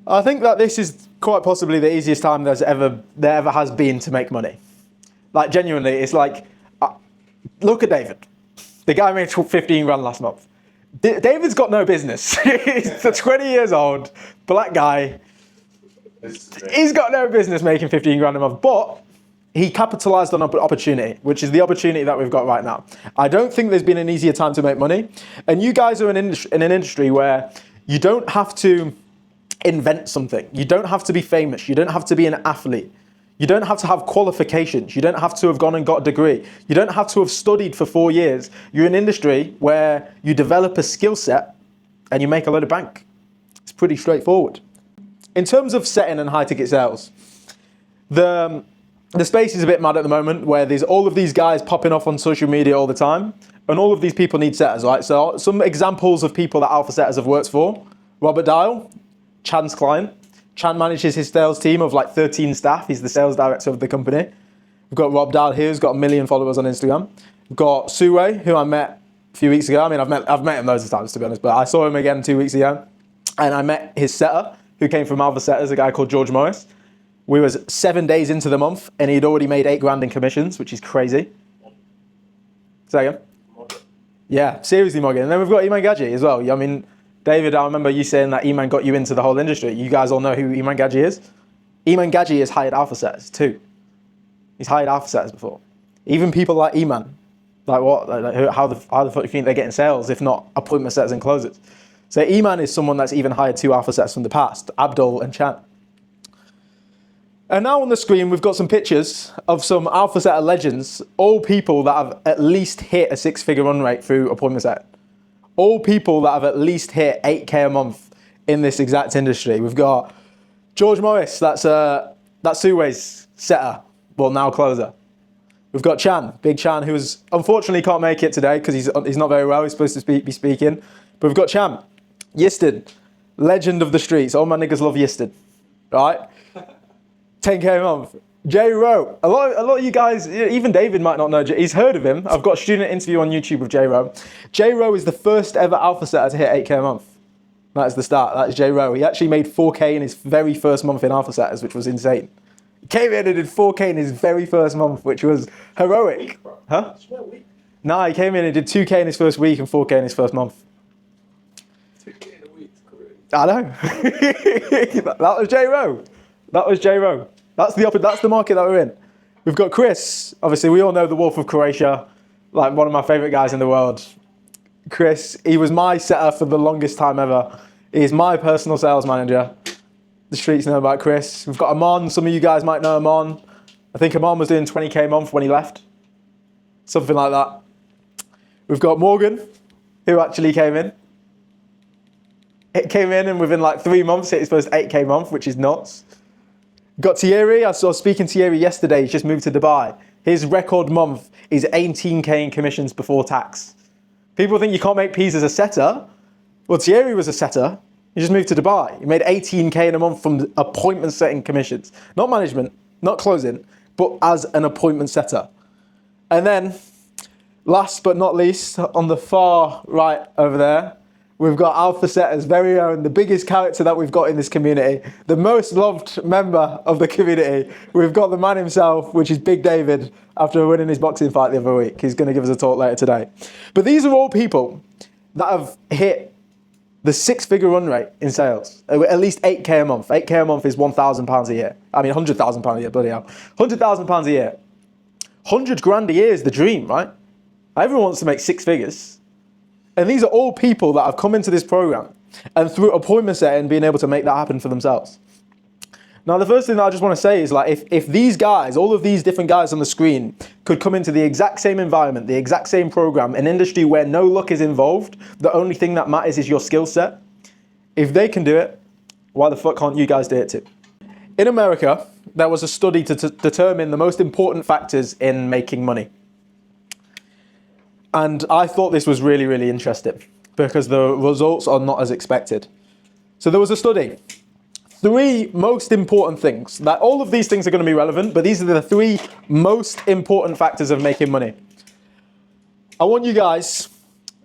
I think that this is quite possibly the easiest time there ever has been to make money. Like, genuinely, it's like, look at David. The guy made 15 grand last month. David's got no business. He's 20 years old, black guy. He's got no business making 15 grand a month, but he capitalized on an opportunity, which is the opportunity that we've got right now. I don't think there's been an easier time to make money. And you guys are in an industry where you don't have to invent something. You don't have to be famous. You don't have to be an athlete. You don't have to have qualifications. You don't have to have gone and got a degree. You don't have to have studied for 4 years. You're in an industry where you develop a skill set and you make a load of bank. It's pretty straightforward. In terms of setting and high ticket sales, the space is a bit mad at the moment where there's all of these guys popping off on social media all the time, and all of these people need setters, right? So some examples of people that Alpha Setters have worked for: Robert Dial, Chan's client. Chan manages his sales team of like 13 staff. He's the sales director of the company. We've got Rob Dial here, who's got 1 million followers on Instagram. We've got Suwei, who I met a few weeks ago. I mean, I've met him loads of times, to be honest, but I saw him again 2 weeks ago. And I met his setter, who came from Alpha Setters, a guy called George Morris. We was 7 days into the month, and he'd already made 8 grand in commissions, which is crazy. Say again? Yeah, seriously, Morgan. And then we've got Iman Gadji as well. I mean, David, I remember you saying that Iman got you into the whole industry. You guys all know who Iman Gadji is? Iman Gadji has hired Alpha Setters too. He's hired Alpha Setters before. Even people like Iman, like what? Like how the fuck do you think they're getting sales if not appointment setters and closers? So Iman is someone that's even hired 2 Alpha Setters from the past, Abdul and Chan. And now on the screen, we've got some pictures of some Alpha Setter legends, all people that have at least hit a 6-figure run rate through appointment set. All people that have at least hit 8K a month in this exact industry. We've got George Morris, that's Suwei's setter, well, now closer. We've got Chan, Big Chan, who unfortunately can't make it today because he's not very well. He's supposed to be speaking. But we've got Chan, Yistin, legend of the streets. All my niggas love Yistin, right? 10K a month. J Rowe. A lot of you guys, even David might not know. He's heard of him. I've got a student interview on YouTube with J Rowe. J Rowe is the first ever Alpha Setter to hit 8K a month. That's the start. That's J Rowe. He actually made 4K in his very first month in Alpha Setters, which was insane. He came in and did 4K in his very first month, which was heroic. Huh? Nah, he came in and did 2K in his first week and 4K in his first month. 2K in a week, great. I know. That was J Rowe. That was J Rowe. That's the market that we're in. We've got Chris. Obviously, we all know the Wolf of Croatia, like one of my favorite guys in the world. Chris, he was my setter for the longest time ever. He's my personal sales manager. The streets know about Chris. We've got Amon. Some of you guys might know Amon. I think Amon was doing 20K a month when he left. Something like that. We've got Morgan, who actually came in. It came in and within like 3 months hit his first 8K a month, which is nuts. Got Thierry. I saw speaking to Thierry yesterday. He's just moved to Dubai. His record month is 18K in commissions before tax. People think you can't make P's as a setter. Well, Thierry was a setter. He just moved to Dubai. He made 18K in a month from appointment setting commissions. Not management, not closing, but as an appointment setter. And then, last but not least, on the far right over there, we've got Alpha Setter's very own, the biggest character that we've got in this community, the most loved member of the community. We've got the man himself, which is Big David, after winning his boxing fight the other week. He's going to give us a talk later today. But these are all people that have hit the 6-figure run rate in sales, at least 8K a month. 8K a month is £1,000 a year. I mean, £100,000 a year, bloody hell. £100,000 a year. 100 grand a year is the dream, right? Everyone wants to make 6 figures. And these are all people that have come into this program and through appointment setting being able to make that happen for themselves. Now, the first thing that I just want to say is, like, if these guys, all of these different guys on the screen could come into the exact same environment, the exact same program, an industry where no luck is involved, the only thing that matters is your skill set. If they can do it, why the fuck can't you guys do it too? In America, there was a study to determine the most important factors in making money. And I thought this was really, really interesting because the results are not as expected. So there was a study. 3 most important things. That all of these things are going to be relevant, but these are the 3 most important factors of making money. I want you guys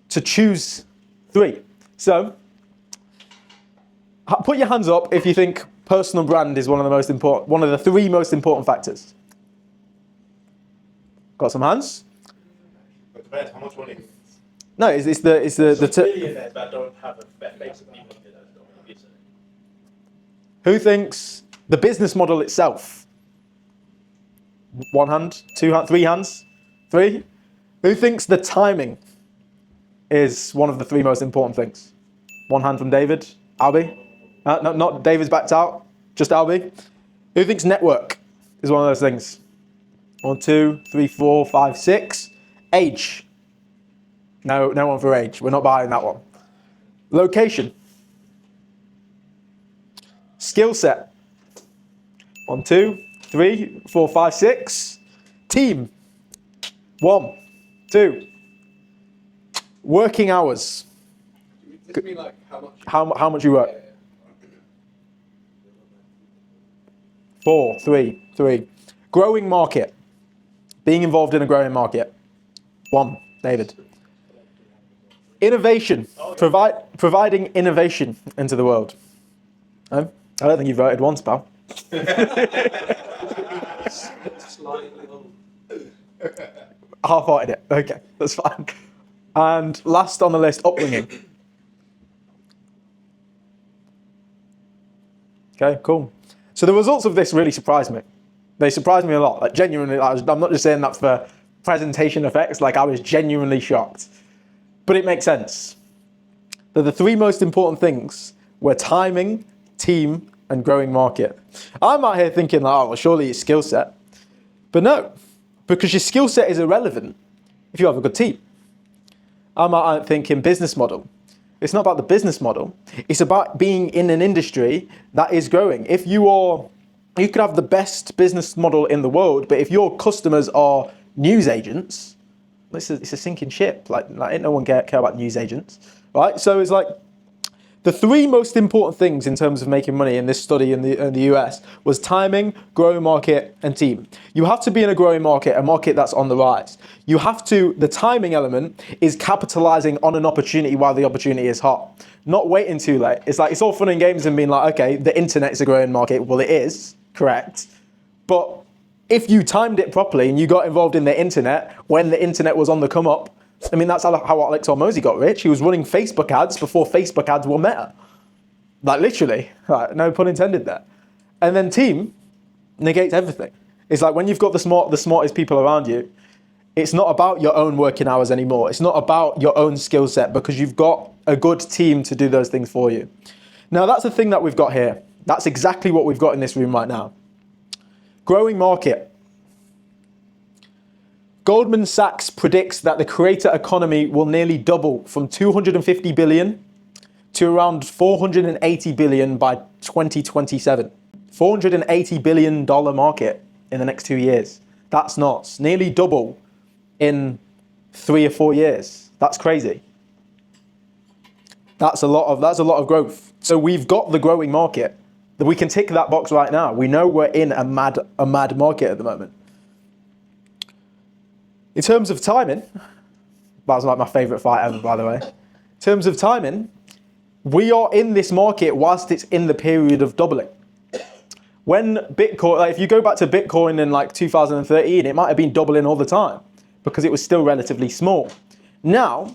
to choose 3. So, Put your hands up if you think personal brand is one of the three most important factors. Got some hands? It depends how much money. No, it's the Billionaires that don't have a basic need. Who thinks the business model itself? One hand, two hands, three hands, three. Who thinks the timing is one of the three most important things? One hand from David. Albie? No, not David's backed out. Just Albie. Who thinks network is one of those things? 1, 2, 3, 4, 5, 6. Age. No one for age. We're not buying that one. Location. Skill set. 1, 2, 3, 4, 5, 6. Team. 1, 2. Working hours. Does it mean like how much? How much you work? 4, 3. Growing market. Being involved in a growing market. 1, David. Innovation. Providing innovation into the world. No? I don't think you voted once, pal. Slightly on. Half-hearted it. Okay, that's fine. And last on the list, upbringing. Okay, cool. So the results of this really surprised me. They surprised me a lot. Like genuinely, I'm not just saying that for presentation effects. Like I was genuinely shocked. But it makes sense. That the three most important things were timing, team, and growing market. I'm out here thinking, like, oh, well, surely it's skill set. But no, because your skill set is irrelevant if you have a good team. I'm out here thinking business model. It's not about the business model. It's about being in an industry that is growing. If you could have the best business model in the world, but if your customers are news agents, it's a sinking ship. Like ain't no one care about news agents, right? So it's like the three most important things in terms of making money in this study in the US was timing, growing market, and team. You have to be in a growing market, a market that's on the rise. The timing element is capitalizing on an opportunity while the opportunity is hot, not waiting too late. It's like, it's all fun and games and being like, okay, the internet is a growing market. Well, it is, correct. But if you timed it properly and you got involved in the internet when the internet was on the come up, I mean, that's how Alex Hormozy got rich. He was running Facebook ads before Facebook ads were Meta. Like literally, like, no pun intended there. And then team negates everything. It's like when you've got the smartest people around you, it's not about your own working hours anymore. It's not about your own skill set because you've got a good team to do those things for you. Now that's the thing that we've got here. That's exactly what we've got in this room right now. Growing market. Goldman Sachs predicts that the creator economy will nearly double from 250 billion to around 480 billion by 2027. $480 billion market in the next 2 years. That's nuts. Nearly double in 3 or 4 years. That's crazy. That's a lot of growth. So we've got the growing market. We can tick that box right now. We know we're in a mad market at the moment. In terms of timing, that was like my favorite fight ever, by the way. In terms of timing, we are in this market whilst it's in the period of doubling. When Bitcoin, like if you go back to Bitcoin in like 2013, it might have been doubling all the time because it was still relatively small. Now,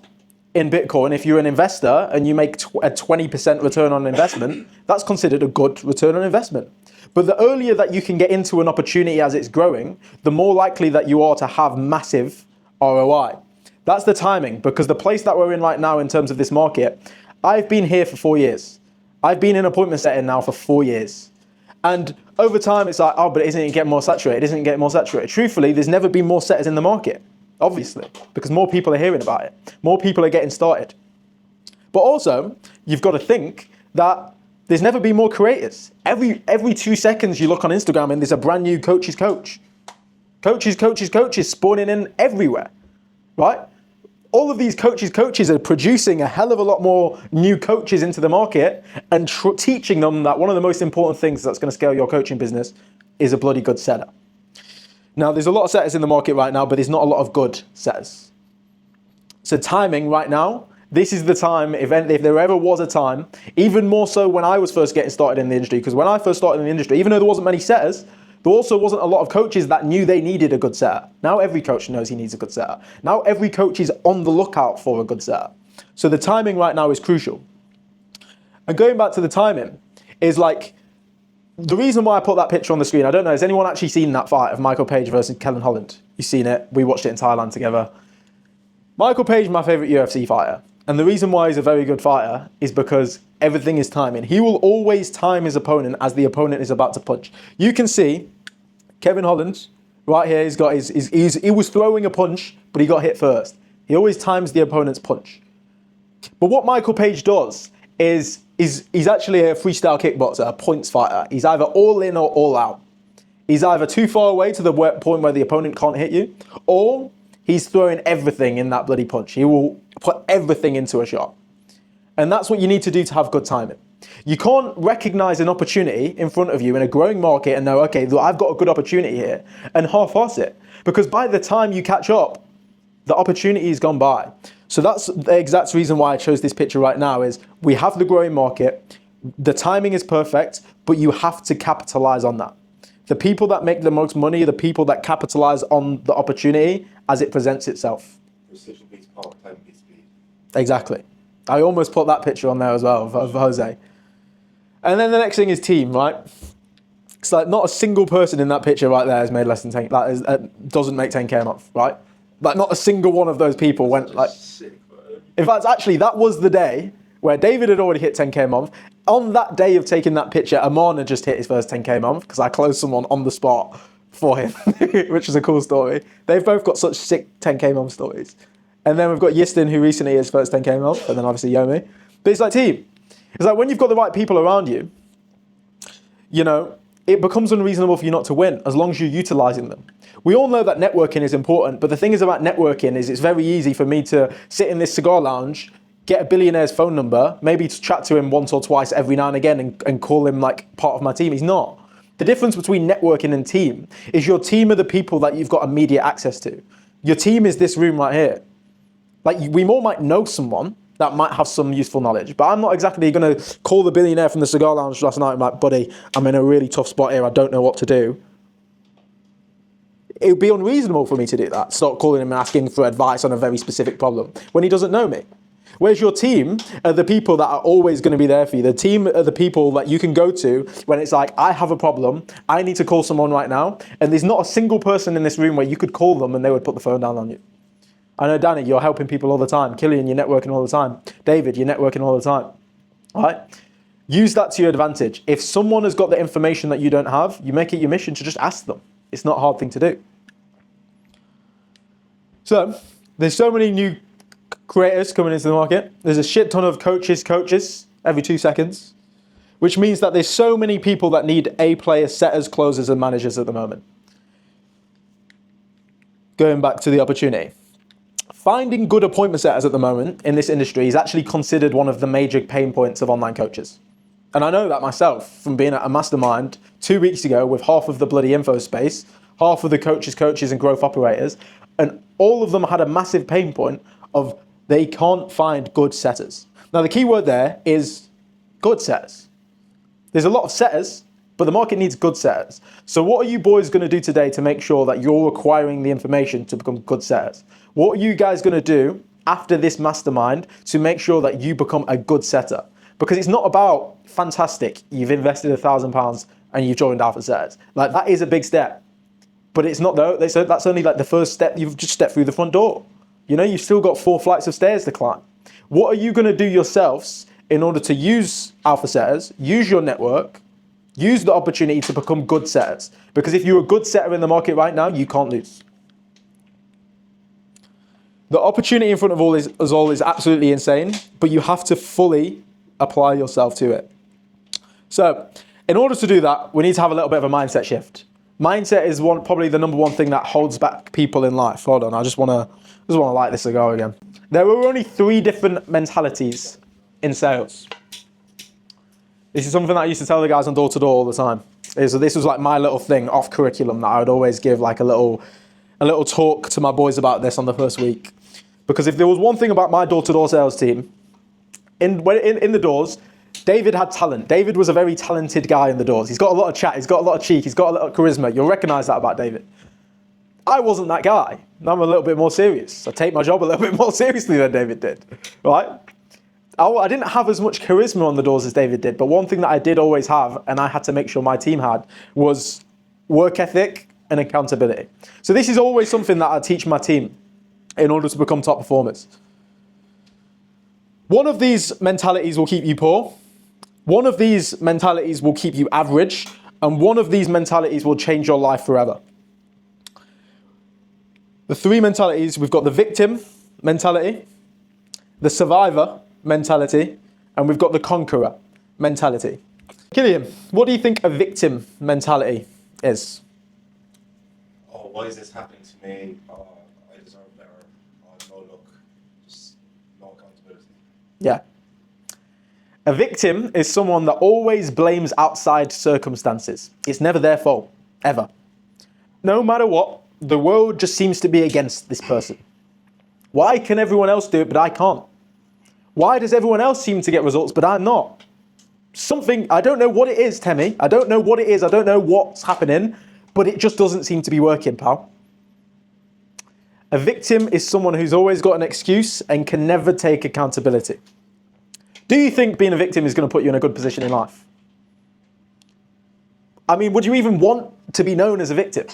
in Bitcoin, if you're an investor and you make a 20% return on investment, that's considered a good return on investment. But the earlier that you can get into an opportunity as it's growing, the more likely that you are to have massive ROI. That's the timing, because the place that we're in right now in terms of this market, I've been here for 4 years. I've been in appointment setting now for 4 years. And over time, it's like, oh, but isn't it getting more saturated? Isn't it getting more saturated? Truthfully, there's never been more setters in the market, obviously, because more people are hearing about it. More people are getting started. But also, you've got to think that there's never been more creators. Every 2 seconds you look on Instagram and there's a brand new coach's coach. Coaches spawning in everywhere, right? All of these coaches are producing a hell of a lot more new coaches into the market and teaching them that one of the most important things that's going to scale your coaching business is a bloody good setter. Now, there's a lot of setters in the market right now, but there's not a lot of good setters. So timing right now, This is the time, if there ever was a time, even more so when I was first getting started in the industry, because when I first started in the industry, even though there wasn't many setters, there also wasn't a lot of coaches that knew they needed a good setter. Now every coach knows he needs a good setter. Now every coach is on the lookout for a good setter. So the timing right now is crucial. And going back to the timing, is like, the reason why I put that picture on the screen, I don't know, has anyone actually seen that fight of Michael Page versus Kevin Holland? You've seen it, we watched it in Thailand together. Michael Page is my favourite UFC fighter. And the reason why he's a very good fighter is because everything is timing. He will always time his opponent as the opponent is about to punch. You can see Kevin Holland, right here, he was throwing a punch, but he got hit first. He always times the opponent's punch. But what Michael Page does is he's actually a freestyle kickboxer, a points fighter. He's either all in or all out. He's either too far away to the point where the opponent can't hit you, or he's throwing everything in that bloody punch. He will put everything into a shot. And that's what you need to do to have good timing. You can't recognize an opportunity in front of you in a growing market and know, okay, look, I've got a good opportunity here, and half-ass it. Because by the time you catch up, the opportunity has gone by. So that's the exact reason why I chose this picture right now is we have the growing market, the timing is perfect, but you have to capitalize on that. The people that make the most money are the people that capitalize on the opportunity as it presents itself. Precision beats power, time beats speed. Exactly. I almost put that picture on there as well of Jose. And then the next thing is team, right? It's like not a single person in that picture right there has made less than 10, doesn't make 10K a month, right? Like not a single one of those people went like, in fact, actually that was the day where David had already hit 10K a month. On that day of taking that picture, Amon had just hit his first 10K a month because I closed someone on the spot for him, which is a cool story. They've both got such sick 10K a month stories. And then we've got Yistin, who recently hit his first 10K a month, and then obviously Yomi. But it's like team. It's like when you've got the right people around you, you know, it becomes unreasonable for you not to win as long as you're utilizing them. We all know that networking is important, but the thing is about networking is it's very easy for me to sit in this cigar lounge, get a billionaire's phone number, maybe to chat to him once or twice every now and again and call him like part of my team. He's not. The difference between networking and team is your team are the people that you've got immediate access to. Your team is this room right here. Like we all might know someone that might have some useful knowledge, but I'm not exactly going to call the billionaire from the cigar lounge last night and be like, buddy, I'm in a really tough spot here. I don't know what to do. It would be unreasonable for me to do that. Start calling him and asking for advice on a very specific problem when he doesn't know me. Whereas your team are the people that are always going to be there for you. The team are the people that you can go to when it's like, I have a problem, I need to call someone right now, and there's not a single person in this room where you could call them and they would put the phone down on you. I know, Danny, you're helping people all the time. Killian, you're networking all the time. David, you're networking all the time. All right? Use that to your advantage. If someone has got the information that you don't have, you make it your mission to just ask them. It's not a hard thing to do. So, there's so many new creators coming into the market. There's a shit ton of coaches every 2 seconds, which means that there's so many people that need A-player setters, closers, and managers at the moment. Going back to the opportunity. Finding good appointment setters at the moment in this industry is actually considered one of the major pain points of online coaches. And I know that myself from being at a mastermind 2 weeks ago with half of the bloody info space, half of the coaches and growth operators, and all of them had a massive pain point of they can't find good setters. Now the key word there is good setters. There's a lot of setters, but the market needs good setters. So what are you boys going to do today to make sure that you're acquiring the information to become good setters? What are you guys going to do after this mastermind to make sure that you become a good setter? Because it's not about fantastic, you've invested £1,000 and you've joined Alpha Setters. Like that is a big step, but it's not though. That's only like the first step. You've just stepped through the front door. You know, you've still got 4 flights of stairs to climb. What are you going to do yourselves in order to use Alpha Setters, use your network, use the opportunity to become good setters? Because if you're a good setter in the market right now, you can't lose. The opportunity in front of us all is absolutely insane, but you have to fully apply yourself to it. So, in order to do that, we need to have a little bit of a mindset shift. Mindset is probably the number one thing that holds back people in life. Hold on, I just want to light this cigar again. There were only 3 different mentalities in sales. This is something that I used to tell the guys on door to door all the time. So this was like my little thing off curriculum that I would always give like a little talk to my boys about this on the first week. Because if there was one thing about my door-to-door sales team, in the doors, David had talent. David was a very talented guy in the doors. He's got a lot of chat, he's got a lot of cheek, he's got a lot of charisma. You'll recognise that about David. I wasn't that guy. I'm a little bit more serious. I take my job a little bit more seriously than David did, right? I didn't have as much charisma on the doors as David did, but one thing that I did always have, and I had to make sure my team had, was work ethic and accountability. So this is always something that I teach my team in order to become top performers. One of these mentalities will keep you poor. One of these mentalities will keep you average. And one of these mentalities will change your life forever. The three mentalities, we've got the victim mentality, the survivor mentality, and we've got the conqueror mentality. Killian, what do you think a victim mentality is? Oh, why is this happening to me? I deserve better. No luck. Just no accountability. Yeah. A victim is someone that always blames outside circumstances. It's never their fault, ever. No matter what, the world just seems to be against this person. Why can everyone else do it, but I can't? Why does everyone else seem to get results, but I'm not? Something, I don't know what it is, Temi. I don't know what it is. I don't know what's happening, but it just doesn't seem to be working, pal. A victim is someone who's always got an excuse and can never take accountability. Do you think being a victim is going to put you in a good position in life? I mean, would you even want to be known as a victim?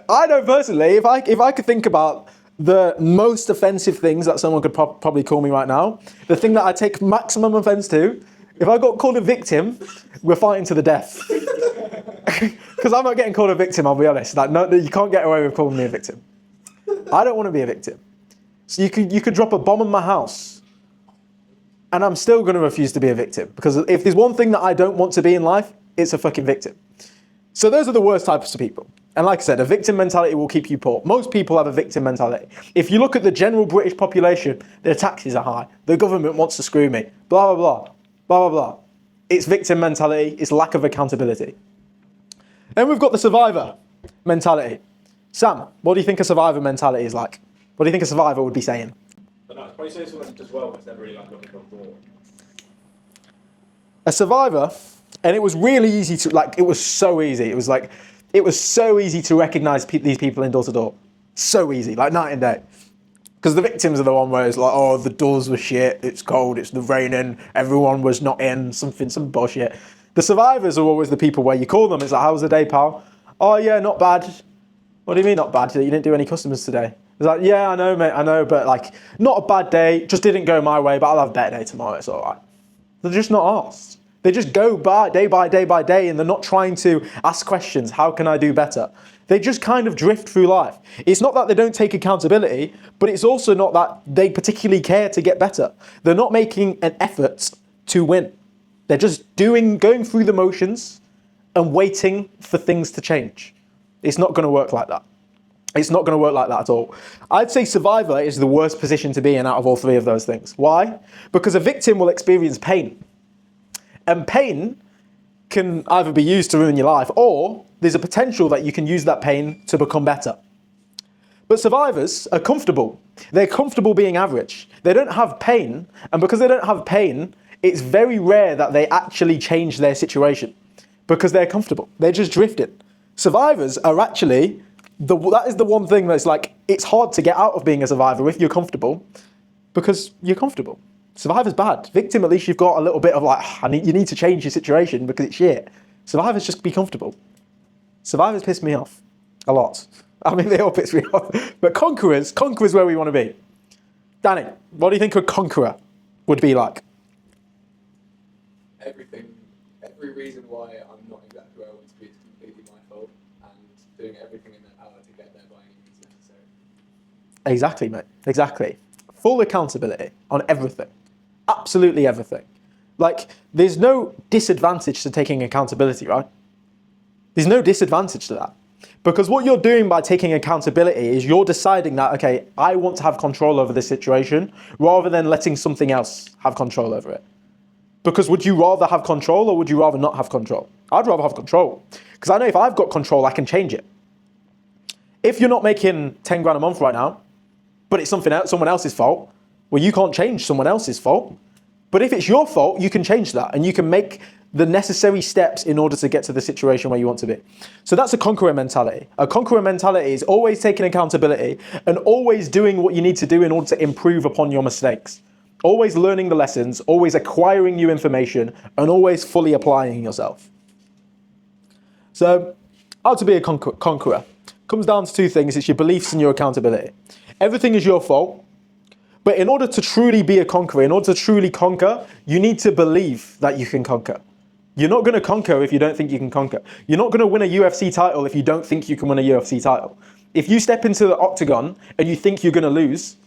I know personally, if I could think about the most offensive things that someone could probably call me right now, the thing that I take maximum offense to, if I got called a victim, we're fighting to the death. Because I'm not getting called a victim, I'll be honest. Like, no, you can't get away with calling me a victim. I don't want to be a victim. So you could drop a bomb on my house, and I'm still going to refuse to be a victim. Because if there's one thing that I don't want to be in life, it's a fucking victim. So those are the worst types of people. And like I said, a victim mentality will keep you poor. Most people have a victim mentality. If you look at the general British population, their taxes are high. The government wants to screw me. Blah, blah, blah. Blah, blah, blah. It's victim mentality. It's lack of accountability. Then we've got the survivor mentality. Sam, what do you think a survivor mentality is like? What do you think a survivor would be saying? But no, it's probably saying something as well, but it's never really like looking for a forward. A survivor, and it was really easy to, like, it was so easy. It was so easy to recognize these people in door to door. So easy, like night and day. Because the victims are the one where it's like, oh, the doors were shit, it's cold, it's raining, everyone was not in, some bullshit. The survivors are always the people where you call them, it's like, how was the day, pal? Oh yeah, not bad. What do you mean not bad? You didn't do any customers today? It's like, yeah, I know, mate, I know, but like, not a bad day, just didn't go my way, but I'll have a better day tomorrow, it's all right. They're just not asked. They just go by day by day by day, and they're not trying to ask questions, how can I do better? They just kind of drift through life. It's not that they don't take accountability, but it's also not that they particularly care to get better. They're not making an effort to win. They're just going through the motions and waiting for things to change. It's not going to work like that. It's not going to work like that at all. I'd say survivor is the worst position to be in out of all three of those things. Why? Because a victim will experience pain. And pain can either be used to ruin your life, or there's a potential that you can use that pain to become better. But survivors are comfortable. They're comfortable being average. They don't have pain, and because they don't have pain, it's very rare that they actually change their situation because they're comfortable. They're just drifting. Survivors are actually, that is the one thing that's like, it's hard to get out of being a survivor if you're comfortable, because you're comfortable. Survivor's bad. Victim, at least you've got a little bit of like, you need to change your situation because it's shit. Survivors just be comfortable. Survivors piss me off a lot. I mean, they all piss me off. But conquerors where we want to be. Danny, what do you think a conqueror would be like? Every reason why I'm not exactly where I want to be is completely my fault, and doing everything in their power to get there by any means necessary. Exactly, mate. Exactly. Full accountability on everything. Absolutely everything. Like, there's no disadvantage to taking accountability, right? There's no disadvantage to that. Because what you're doing by taking accountability is you're deciding that, okay, I want to have control over this situation rather than letting something else have control over it. Because would you rather have control or would you rather not have control? I'd rather have control. Because I know if I've got control, I can change it. If you're not making 10 grand a month right now, but it's someone else's fault, well, you can't change someone else's fault. But if it's your fault, you can change that and you can make the necessary steps in order to get to the situation where you want to be. So that's a conqueror mentality. A conqueror mentality is always taking accountability and always doing what you need to do in order to improve upon your mistakes. Always learning the lessons, always acquiring new information, and always fully applying yourself. So, how to be a conqueror comes down to two things. It's your beliefs and your accountability. Everything is your fault. But in order to truly be a conqueror, in order to truly conquer, you need to believe that you can conquer. You're not going to conquer if you don't think you can conquer. You're not going to win a UFC title if you don't think you can win a UFC title. If you step into the octagon and you think you're going to lose,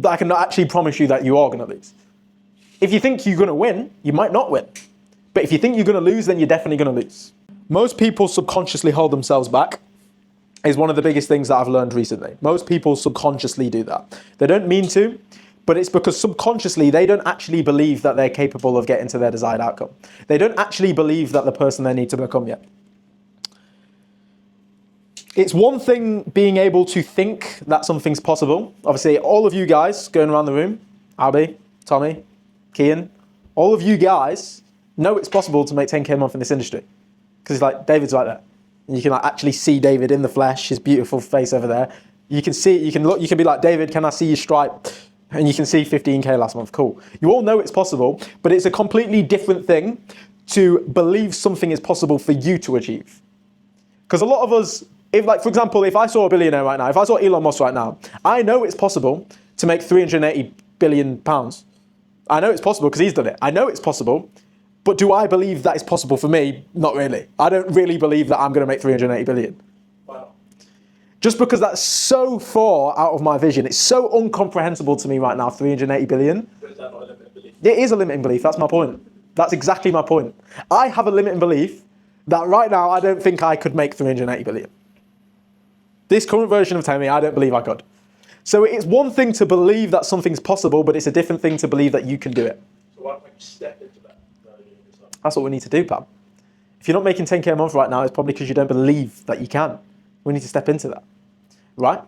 I can actually promise you that you are going to lose. If you think you're going to win, you might not win. But if you think you're going to lose, then you're definitely going to lose. Most people subconsciously hold themselves back. Is one of the biggest things that I've learned recently. Most people subconsciously do that. They don't mean to, but it's because subconsciously they don't actually believe that they're capable of getting to their desired outcome. They don't actually believe that the person they need to become yet. It's one thing being able to think that something's possible. Obviously, all of you guys going around the room, Albie, Tommy, Kian, all of you guys know it's possible to make 10k a month in this industry. Because like David's right there. And you can like actually see David in the flesh, his beautiful face over there. You can see, you can look, you can be like, David, can I see your stripe? And you can see 15k last month, cool. You all know it's possible, but it's a completely different thing to believe something is possible for you to achieve. Because a lot of us, if like, for example, if I saw a billionaire right now, if I saw Elon Musk right now, I know it's possible to make 380 billion pounds. I know it's possible because he's done it. I know it's possible. But do I believe that it's possible for me? Not really. I don't really believe that I'm going to make 380 billion. Wow. Just because that's so far out of my vision. It's so incomprehensible to me right now, 380 billion. But is that not a limiting belief? It is a limiting belief. That's my point. That's exactly my point. I have a limiting belief that right now I don't think I could make 380 billion. This current version of Tammy, I don't believe I could. So it's one thing to believe that something's possible, but it's a different thing to believe that you can do it. So why don't we step into that? That's what we need to do, Pam. If you're not making 10k a month right now, it's probably because you don't believe that you can. We need to step into that, right?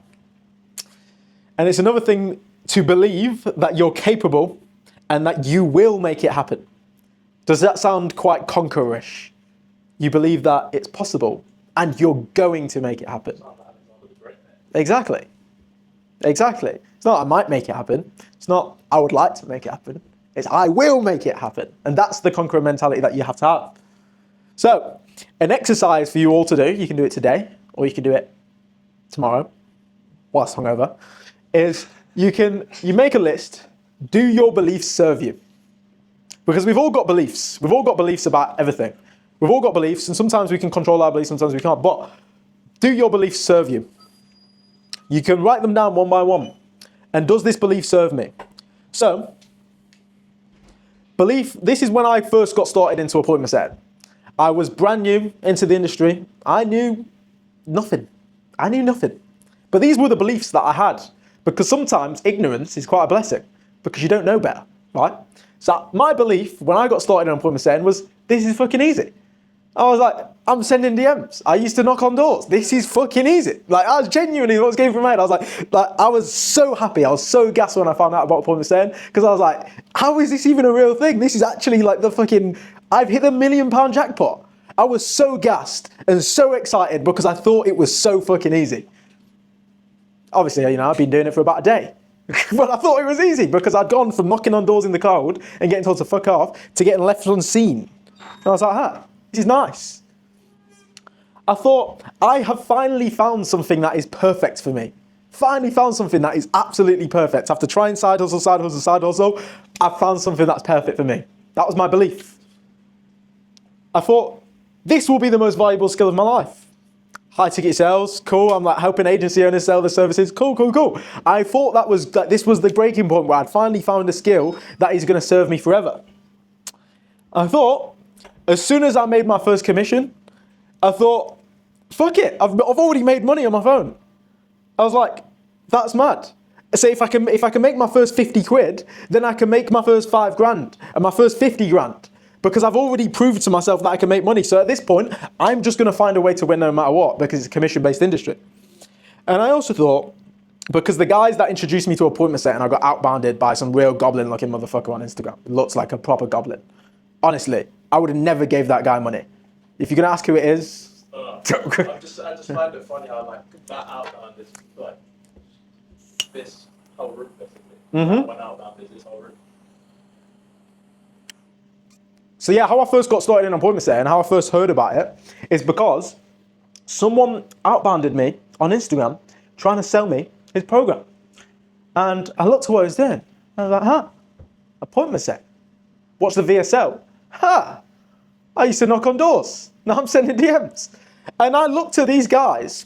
And it's another thing to believe that you're capable and that you will make it happen. Does that sound quite conquerorish? You believe that it's possible and you're going to make it happen. Exactly. Exactly. It's not I might make it happen. It's not I would like to make it happen. It's I will make it happen. And that's the conqueror mentality that you have to have. So, an exercise for you all to do, you can do it today, or you can do it tomorrow, whilst hungover, is you make a list, do your beliefs serve you? Because we've all got beliefs. We've all got beliefs about everything. We've all got beliefs, and sometimes we can control our beliefs, sometimes we can't. But do your beliefs serve you? You can write them down one by one. And does this belief serve me? So, belief, this is when I first got started into appointment setting. I was brand new into the industry. I knew nothing. But these were the beliefs that I had. Because sometimes ignorance is quite a blessing. Because you don't know better, right? So my belief when I got started in appointment setting was, this is fucking easy. I was like, I'm sending DMs. I used to knock on doors. This is fucking easy. Like, I was genuinely, what was going through my head, I was like, I was so happy. I was so gassed when I found out about appointment setting, because I was like, how is this even a real thing? This is actually like the fucking, I've hit the £1 million jackpot. I was so gassed and so excited because I thought it was so fucking easy. Obviously, you know, I've been doing it for about a day. But I thought it was easy because I'd gone from knocking on doors in the cold and getting told to fuck off to getting left unseen. And I was like, this is nice. I thought, I have finally found something that is perfect for me. Finally found something that is absolutely perfect. After trying side hustle, I found something that's perfect for me. That was my belief. I thought, this will be the most valuable skill of my life. High ticket sales, cool. I'm like helping agency owners sell their services, cool. I thought that this was the breaking point where I'd finally found a skill that is going to serve me forever. I thought, as soon as I made my first commission, I thought, fuck it, I've already made money on my phone. I was like, that's mad. So if I can make my first 50 quid, then I can make my first 5 grand and my first 50 grand. Because I've already proved to myself that I can make money. So at this point, I'm just going to find a way to win no matter what, because it's a commission-based industry. And I also thought, because the guys that introduced me to appointment setting, I got outbounded by some real goblin-looking motherfucker on Instagram. Looks like a proper goblin. Honestly, I would have never gave that guy money. If you're gonna ask who it is, I just find it funny how like that outbound is like this whole route basically. Mhm. One outbound is this whole route. So yeah, how I first got started in appointment setting, how I first heard about it, is because someone outbounded me on Instagram trying to sell me his program. And I looked at what he was doing. I was like, appointment set. What's the VSL? I used to knock on doors. Now I'm sending DMs. And I looked at these guys,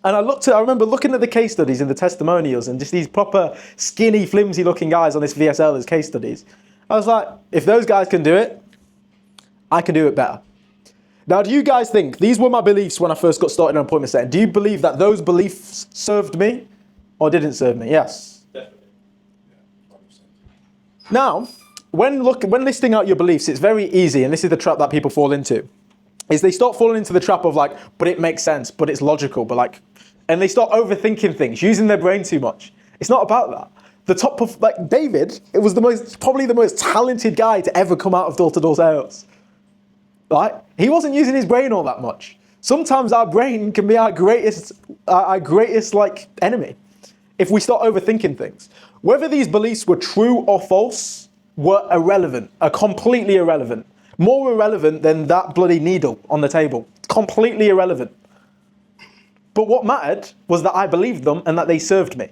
and I remember looking at the case studies and the testimonials and just these proper skinny, flimsy looking guys on this VSL as case studies. I was like, if those guys can do it, I can do it better. Now, do you guys think, these were my beliefs when I first got started on appointment setting, do you believe that those beliefs served me or didn't serve me? Yes. Definitely. Yeah, 100%. Now, when listing out your beliefs, it's very easy, and this is the trap that people fall into, is they start falling into the trap of like, but it makes sense, but it's logical, but like, and they start overthinking things, using their brain too much. It's not about that. The top of, like David, it was probably the most talented guy to ever come out of door-to-door sales. Right? He wasn't using his brain all that much. Sometimes our brain can be our greatest like enemy if we start overthinking things. Whether these beliefs were true or false were irrelevant, are completely irrelevant. More irrelevant than that bloody needle on the table. Completely irrelevant. But what mattered was that I believed them and that they served me.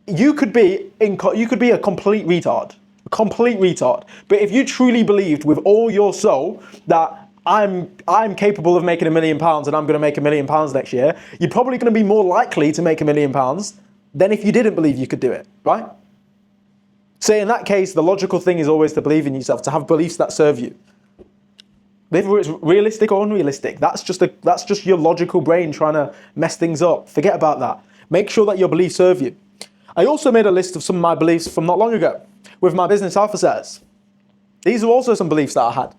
You could be a complete retard. Complete retard. But if you truly believed with all your soul that I'm capable of making £1 million and I'm going to make £1 million next year, you're probably going to be more likely to make £1 million than if you didn't believe you could do it, right? So in that case, the logical thing is always to believe in yourself, to have beliefs that serve you. Whether it's realistic or unrealistic, that's just your logical brain trying to mess things up. Forget about that. Make sure that your beliefs serve you. I also made a list of some of my beliefs from not long ago with my business alpha setters. These are also some beliefs that I had.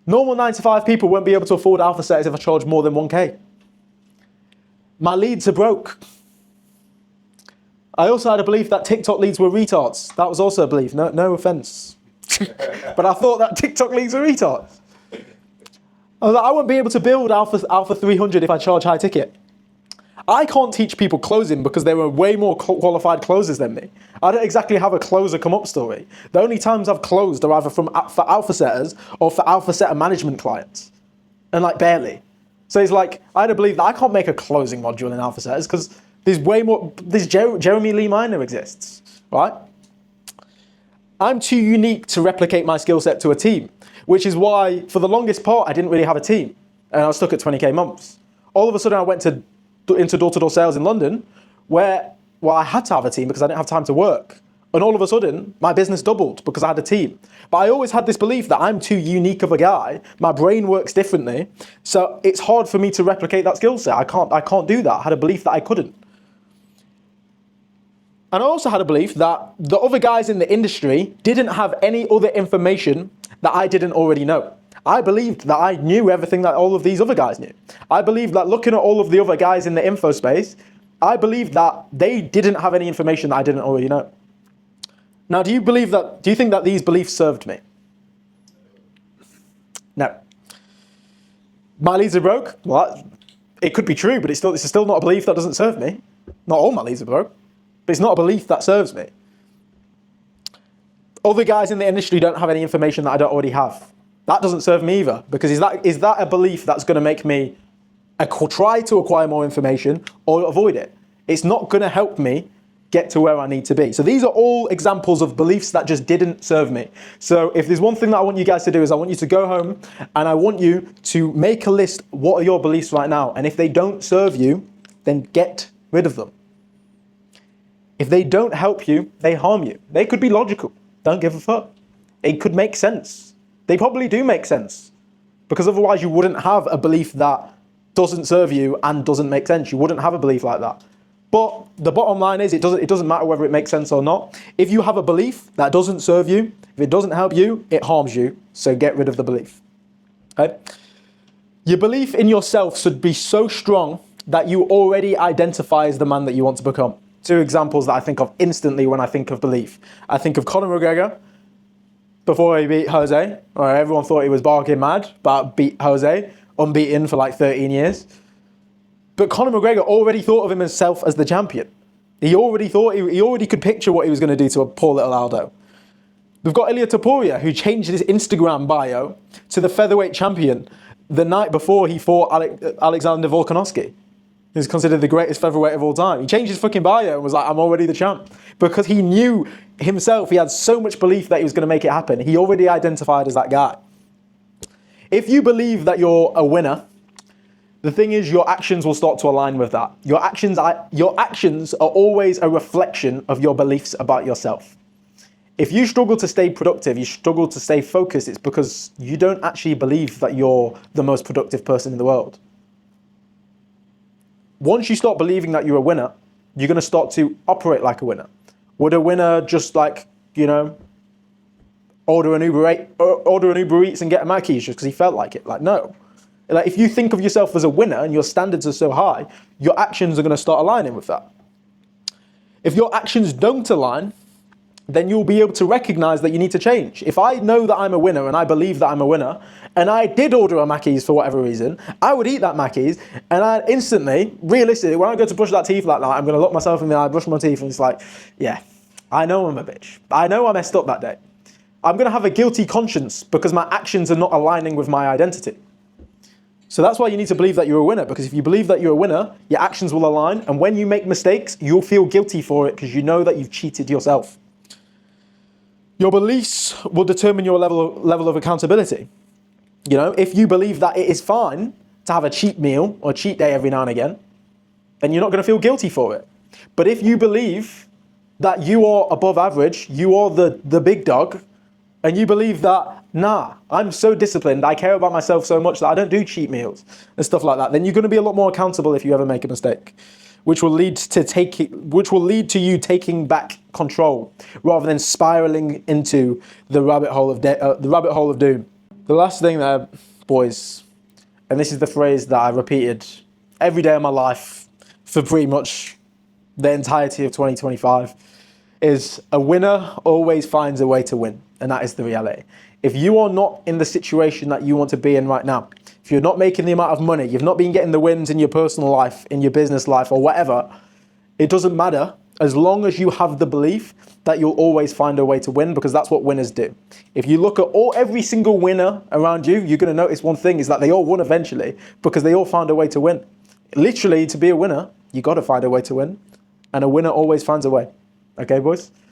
Normal 9 to 5 people won't be able to afford alpha setters if I charge more than 1K. My leads are broke. I also had a belief that TikTok leads were retards. That was also a belief, no offense. But I thought that TikTok leads were retards. I was like, I won't be able to build Alpha 300 if I charge high ticket. I can't teach people closing because there are way more qualified closers than me. I don't exactly have a closer come up story. The only times I've closed are either for alpha setters or for alpha setter management clients. And like barely. So it's like, I had to believe that I can't make a closing module in alpha setters because there's way more, Jeremy Lee Minor exists, right? I'm too unique to replicate my skill set to a team, which is why for the longest part, I didn't really have a team and I was stuck at 20K months. All of a sudden I went into door-to-door sales in London where I had to have a team because I didn't have time to work. And all of a sudden, my business doubled because I had a team. But I always had this belief that I'm too unique of a guy. My brain works differently. So it's hard for me to replicate that skill set. I can't do that. I had a belief that I couldn't. And I also had a belief that the other guys in the industry didn't have any other information that I didn't already know. I believed that I knew everything that all of these other guys knew. I believed that looking at all of the other guys in the info space, I believed that they didn't have any information that I didn't already know. Now, do you think that these beliefs served me? No. My leads are broke? Well, it could be true, but it's still not a belief that doesn't serve me. Not all my leads are broke, but it's not a belief that serves me. Other guys in the industry don't have any information that I don't already have. That doesn't serve me either, because is that a belief that's going to make me try to acquire more information or avoid it? It's not going to help me get to where I need to be. So these are all examples of beliefs that just didn't serve me. So if there's one thing that I want you guys to do is I want you to go home and I want you to make a list. What are your beliefs right now? And if they don't serve you, then get rid of them. If they don't help you, they harm you. They could be logical. Don't give a fuck. It could make sense. They probably do make sense, because otherwise you wouldn't have a belief that doesn't serve you and doesn't make sense. You wouldn't have a belief like that. But the bottom line is it doesn't matter whether it makes sense or not. If you have a belief that doesn't serve you, if it doesn't help you, it harms you. So get rid of the belief. Okay? Your belief in yourself should be so strong that you already identify as the man that you want to become. Two examples that I think of instantly when I think of belief. I think of Conor McGregor before he beat Jose, where everyone thought he was barking mad, but beat Jose, unbeaten for like 13 years. But Conor McGregor already thought of himself as the champion. He already thought, he already could picture what he was going to do to a poor little Aldo. We've got Ilia Topuria, who changed his Instagram bio to the featherweight champion the night before he fought Alexander Volkanovski. He's considered the greatest featherweight of all time. He changed his fucking bio and was like, I'm already the champ. Because he knew himself, he had so much belief that he was going to make it happen. He already identified as that guy. If you believe that you're a winner, the thing is your actions will start to align with that. Your actions are always a reflection of your beliefs about yourself. If you struggle to stay productive, you struggle to stay focused, it's because you don't actually believe that you're the most productive person in the world. Once you start believing that you're a winner, you're going to start to operate like a winner. Would a winner just like, order an Uber Eats and get a Mackey's just because he felt like it? Like, no. Like, if you think of yourself as a winner and your standards are so high, your actions are going to start aligning with that. If your actions don't align, then you'll be able to recognize that you need to change. If I know that I'm a winner and I believe that I'm a winner, and I did order a Mackey's for whatever reason, I would eat that Mackey's, and I instantly, realistically, when I go to brush that teeth like that, I'm going to look myself in the eye, brush my teeth, and it's like, yeah, I know I'm a bitch. I know I messed up that day. I'm going to have a guilty conscience because my actions are not aligning with my identity. So that's why you need to believe that you're a winner, because if you believe that you're a winner, your actions will align, and when you make mistakes, you'll feel guilty for it because you know that you've cheated yourself. Your beliefs will determine your level of accountability. If you believe that it is fine to have a cheat meal or a cheat day every now and again, then you're not going to feel guilty for it. But if you believe that you are above average, you are the big dog, and you believe that, nah, I'm so disciplined, I care about myself so much that I don't do cheat meals and stuff like that, then you're going to be a lot more accountable if you ever make a mistake, which will lead to you taking back control rather than spiraling into the rabbit hole of doom. The last thing there, boys, and this is the phrase that I repeated every day of my life for pretty much the entirety of 2025, is a winner always finds a way to win. And that is the reality. If you are not in the situation that you want to be in right now, if you're not making the amount of money, you've not been getting the wins in your personal life, in your business life, or whatever, it doesn't matter as long as you have the belief that you'll always find a way to win, because that's what winners do. If you look at every single winner around you, you're going to notice one thing is that they all won eventually because they all found a way to win. Literally, to be a winner, you got to find a way to win, and a winner always finds a way. Okay, boys?